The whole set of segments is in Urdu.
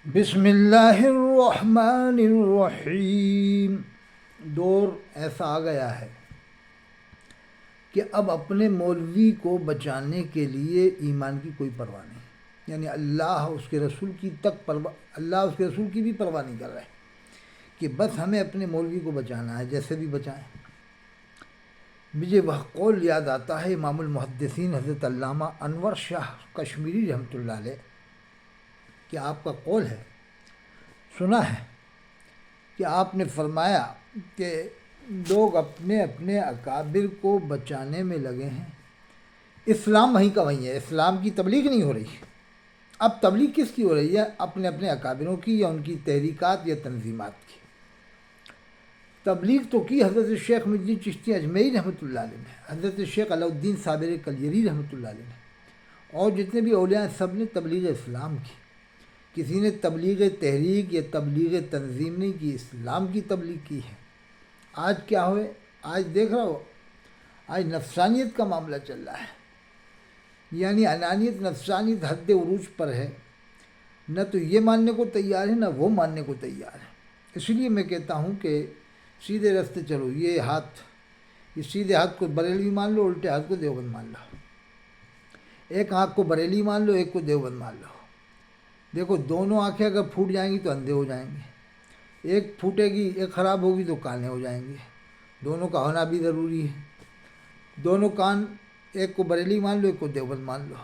بسم اللہ الرحمن الرحیم۔ دور ایسا آ گیا ہے کہ اب اپنے مولوی کو بچانے کے لیے ایمان کی کوئی پرواہ نہیں، یعنی اللہ اس کے رسول کی بھی پرواہ نہیں کر رہے کہ بس ہمیں اپنے مولوی کو بچانا ہے، جیسے بھی بچائیں۔ مجھے وہ قول یاد آتا ہے امام المحدثین حضرت علامہ انور شاہ کشمیری رحمۃ اللہ علیہ کہ آپ کا قول ہے، سنا ہے کہ آپ نے فرمایا کہ لوگ اپنے اپنے اکابر کو بچانے میں لگے ہیں، اسلام وہیں کا وہیں ہے، اسلام کی تبلیغ نہیں ہو رہی۔ اب تبلیغ کس کی ہو رہی ہے؟ اپنے اپنے اکابروں کی یا ان کی تحریکات یا تنظیمات کی۔ تبلیغ تو کی حضرت شیخ محی الدین چشتی اجمیری رحمۃ اللہ علیہ نے، حضرت شیخ علاء الدین صابر کلیری رحمۃ اللہ علیہ نے، اور جتنے بھی اولیاء ہیں سب نے تبلیغ اسلام کی۔ کسی نے تبلیغ تحریک یا تبلیغ تنظیم نہیں کی، اسلام کی تبلیغ کی ہے۔ آج کیا ہوئے؟ آج دیکھ رہا ہو، آج نفسانیت کا معاملہ چل رہا ہے، یعنی انانیت، نفسانیت حد عروج پر ہے، نہ تو یہ ماننے کو تیار ہے نہ وہ ماننے کو تیار ہے۔ اس لیے میں کہتا ہوں کہ سیدھے راستے چلو، یہ سیدھے ہاتھ کو بریلوی مان لو، الٹے ہاتھ کو دیوبند مان لو، ایک آنکھ کو بریلی مان لو، ایک کو دیوبند مان لو۔ دیکھو دونوں آنکھیں اگر پھوٹ جائیں گی تو اندھے ہو جائیں گے، ایک پھوٹے گی، ایک خراب ہوگی تو کانے ہو جائیں گے۔ دونوں کا ہونا بھی ضروری ہے۔ دونوں کان، ایک کو بریلی مان لو، ایک کو دیوبند مان لو۔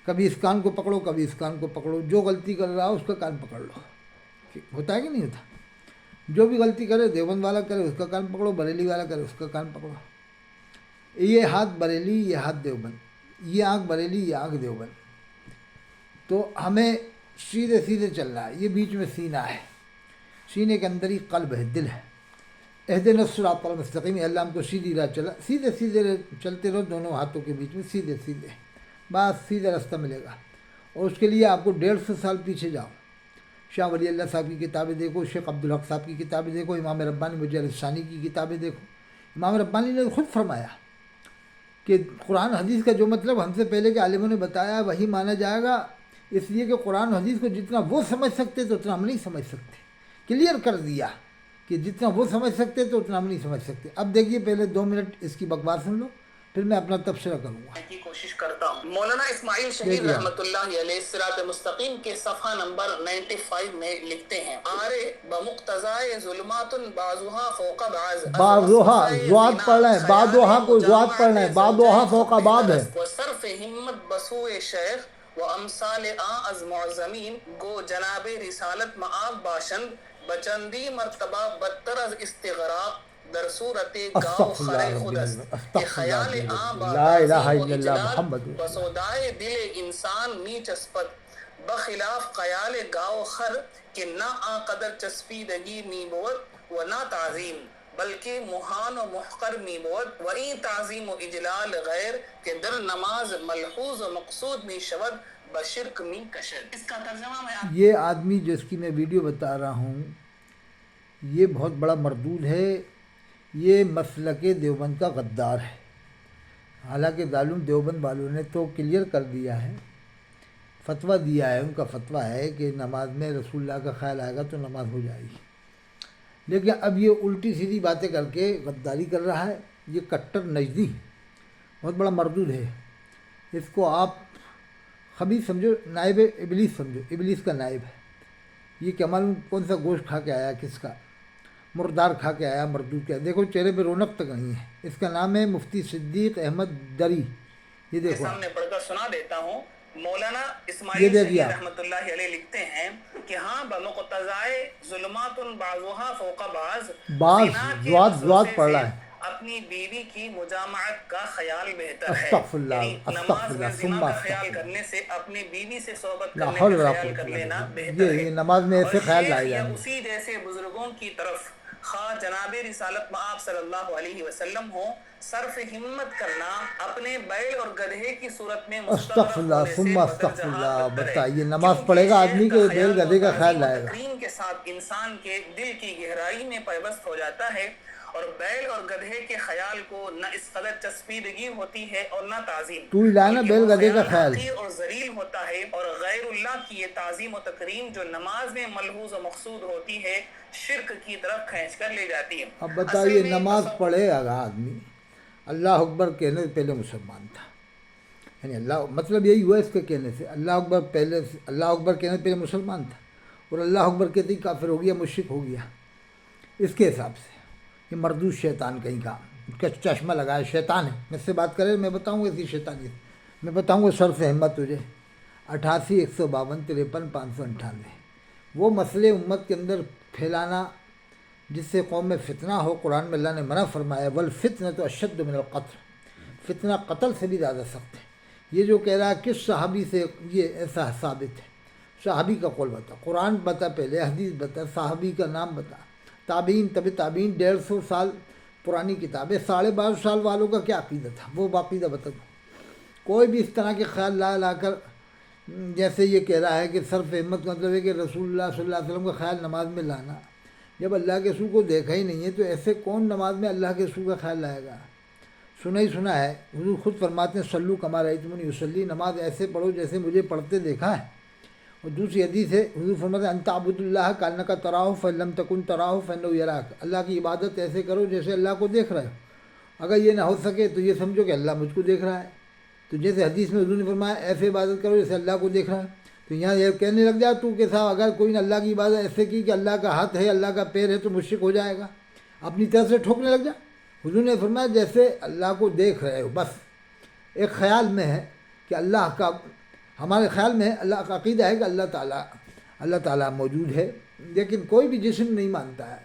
کبھی اس کان کو پکڑو، کبھی اس کان کو پکڑو، جو غلطی کر رہا ہو اس کا کان پکڑ لو۔ ہوتا ہے کہ نہیں ہوتا؟ جو بھی غلطی کرے، دیوبند والا کرے اس کا کان پکڑو، بریلی والا کرے اس کا کان پکڑو۔ یہ ہاتھ بریلی، یہ ہاتھ دیوبند، یہ آنکھ بریلی، یہ آنکھ دیوبند۔ تو ہمیں سیدھے سیدھے چلنا ہے۔ یہ بیچ میں سینہ ہے، سینے کے اندر ہی قلب ہے، دل ہے۔ اہدنا الصراط المستقیم، اللہ ہم کو سیدھی راہ چلا، سیدھے سیدھے چلتے رہو، دونوں ہاتھوں کے بیچ میں سیدھے سیدھے، بس سیدھا راستہ ملے گا۔ اور اس کے لیے آپ کو 150 سال پیچھے جاؤ، شاہ ولی اللہ صاحب کی کتابیں دیکھو، شیخ عبدالحق صاحب کی کتابیں دیکھو، امام ربانی مجلد ثانی کی کتابیں دیکھو۔ امام ربانی نے خود فرمایا کہ قرآن حدیث کا جو مطلب ہم سے پہلے کے عالموں نے بتایا وہی مانا جائے گا، اس لیے کہ قرآن حدیث کو جتنا وہ سمجھ سکتے تو اتنا ہم نہیں سمجھ سکتے۔ کلیئر کر دیا کہ جتنا وہ سمجھ سکتے تو اتنا ہم نہیں سمجھ سکتے۔ اب دیکھیے پہلے 2 منٹ اس کی بکواس سن لو، پھر میں اپنا تبصرہ کروں گا۔ کی کوشش کرتا ہوں۔ مولانا اسماعیل شہید رحمۃ اللہ علیہ صراط مستقیم کے صفحہ نمبر 95 میں لکھتے ہیں، آرے بمقتضائے ظلمات بعضها فوق بعض، بعضوہا زوات پڑھنا ہے، بعضوہا کو زوات پڑھنا ہے، بعضوہا فوق بعض ہے۔ وصرف ہمت بسوئے شیخ و امثال از معظمین، گو جناب رسالت معاب باشند، بچندی مرتبہ بدتر از استغراق در صورت گاؤ خرے خودست، کہ خیال آن با لا الہ تعظیم و الا اللہ اجلال محمد رسول اللہ۔ بسودائے دل انسان می چسپد، بخلاف خیال گاؤ خر کہ نہ آن قدر چسپیدگی می بود و نہ تعظیم، بلکہ محان و محقر می بود، و این تعظیم و اجلال غیر کہ در نماز ملحوظ و مقصود می شود بشرک می کشد۔ اس کا ترجمہ میں یہ آدمی جس کی میں ویڈیو بتا رہا ہوں یہ بہت بڑا مردود ہے، یہ مسلک دیوبند کا غدار ہے۔ حالانکہ دارالعلوم دیوبند والوں نے تو کلیئر کر دیا ہے، فتویٰ دیا ہے، ان کا فتویٰ ہے کہ نماز میں رسول اللہ کا خیال آئے گا تو نماز ہو جائے گی، لیکن اب یہ الٹی سیدھی باتیں کر کے غداری کر رہا ہے۔ یہ کٹر نجدی بہت بڑا مردود ہے، اس کو آپ خبیث سمجھو، نائب ابلیس سمجھو، ابلیس کا نائب ہے۔ یہ کیا معلوم کون سا گوشت کھا کے آیا، کس کا مردار کھا کے آیا، مردود کیا، دیکھو چہرے پہ رونق تک نہیں ہے۔ اس کا نام ہے مفتی صدیق احمد دری، یہ دیکھو۔ سامنے پڑھ کر سنا دیتا ہوں۔ مولانا یہ اسماعیل دیکھیے شہید آپ، رحمۃ اللہ علیہ لکھتے ہیں کہ ہاں بمقتضائے ظلمات بعضها فوق بعض، بعض زنا کے زوات وسوسے پڑھ سے رہا ہے۔ اپنی بیوی کی مجامعت کا خیال بہتر ہے، استغفر اللہ، یعنی استغفر نماز میں اللہ، زنا ثم کا استغفر خیال اللہ، کرنے سے اپنی بیوی سے صحبت لا کرنے حول کا ولا خیال قوت کر الا لینا باللہ۔ بہتر ہے۔ یہ نماز میں اور ایسے خیال شیخ لائے یا جائیں گے۔ اسی جیسے بزرگوں کی طرف خواہ جناب رسالت مآب صلی اللہ علیہ وسلم ہو، صرف ہمت کرنا اپنے بیل اور گدھے کی صورت میں استغفر مستغرق اللہ، ہونے سے ثم بدر استغفر جہاں اللہ۔ بدتر ہے، بتائیے نماز کیونکہ پڑھے گا شیخ آدمی کا کے بیل خیال گدھے کا خیال تعظیم و لائے گا۔ تکریم کے ساتھ انسان کے دل کی گہرائی میں پیوست ہو جاتا ہے، اور بیل اور گدھے کے خیال کو نہ اس قدر چسپیدگی ہوتی ہے اور نہ تعظیم، تو ہی لانا بیل گدھے کا خیال حقیر اور ذلیل ہوتا ہے، اور غیر اللہ کی یہ تعظیم و تکریم جو نماز میں ملحوظ و مقصود ہوتی ہے شرک کی طرف کھینچ کر لے جاتی ہے۔ اب بتائیے نماز پڑھے گا آدمی، اللہ اکبر کہنے سے پہلے مسلمان تھا، یعنی اللہ مطلب یہی ہوا اس کے کہنے سے، اللہ اکبر پہلے اللہ اکبر کہنے سے پہلے مسلمان تھا، اور اللہ اکبر کہتے ہی کافر ہو گیا، مشرک ہو گیا۔ اس کے حساب سے یہ مردود شیطان کہیں کا، اس کا چشمہ لگایا شیطان ہے، مجھ سے بات کرے میں بتاؤں گا اسی شیطانی سے، میں بتاؤں گا سر سے ہمت تجھے 88 152 53 598 وہ مسئلے امت کے اندر پھیلانا جس سے قوم میں فتنہ ہو۔ قرآن میں اللہ نے منع فرمایا والفتنۃ اشد من القتل، فتنہ قتل سے بھی زیادہ سخت ہے۔ یہ جو کہہ رہا ہے کس صحابی سے یہ ایسا ثابت ہے، صحابی کا قول بتا، قرآن بتا، پہلے حدیث بتا، صحابی کا نام بتا، تابعین طب تابعین 150 سال پرانی کتابیں، 12.5 سال والوں کا کیا عقیدہ تھا وہ عقیدہ بتا دو۔ کوئی بھی اس طرح کے خیال لا کر جیسے یہ کہہ رہا ہے کہ صرف ہمت مطلب ہے کہ رسول اللہ صلی اللہ علیہ وسلم کا خیال نماز میں لانا، جب اللہ کے رسول کو دیکھا ہی نہیں ہے تو ایسے کون نماز میں اللہ کے رسول کا خیال لائے گا؟ سنا ہی سنا ہے، حضور خود فرماتے ہیں صلو کما رأیتمونی اصلی، نماز ایسے پڑھو جیسے مجھے پڑھتے دیکھا ہے۔ اور دوسری حدیث ہے حضور فرماتے ہیں ان تعبد اللہ کانک تراہ فإن لم تکن تراہ فإنہ یراک، اللہ کی عبادت ایسے کرو جیسے اللہ کو دیکھ رہے ہو، اگر یہ نہ ہو سکے تو یہ سمجھو کہ اللہ مجھ کو دیکھ رہا ہے۔ تو جیسے حدیث میں حضور نے فرمایا ایسے عبادت کرو جیسے اللہ کو دیکھ رہا ہے، تو یہاں یہ کہنے لگ جا تو کہ صاحب اگر کوئی نے اللہ کی عبادت ایسے کی کہ اللہ کا ہاتھ ہے اللہ کا پیر ہے تو مشرک ہو جائے گا، اپنی طرف سے ٹھوکنے لگ جا۔ حضور نے فرمایا جیسے اللہ کو دیکھ رہے ہو، بس ایک خیال میں ہے کہ اللہ کا، ہمارے خیال میں ہے اللہ کا عقیدہ ہے کہ اللہ تعالیٰ موجود ہے، لیکن کوئی بھی جسم نہیں مانتا ہے،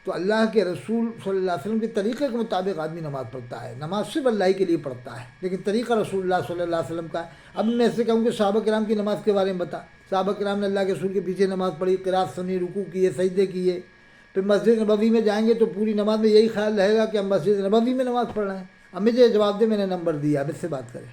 تو اللہ کے رسول صلی اللہ علیہ وسلم کے طریقے کے مطابق آدمی نماز پڑھتا ہے، نماز صرف اللہ ہی کے لیے پڑھتا ہے، لیکن طریقہ رسول اللہ صلی اللہ علیہ وسلم کا ہے۔ اب میں ایسے کہوں کہ صحابہ کرام کی نماز کے بارے میں بتا، صحابہ کرام نے اللہ کے رسول کے پیچھے نماز پڑھی، قرات سنی، رکوع کیے، سجدے کیے، پھر مسجد نبوی میں جائیں گے تو پوری نماز میں یہی خیال رہے گا کہ ہم مسجد نبوی میں نماز پڑھ رہے ہیں۔ اب مجھے جواب دے، میں نے نمبر دیا، اب اس سے بات کریں۔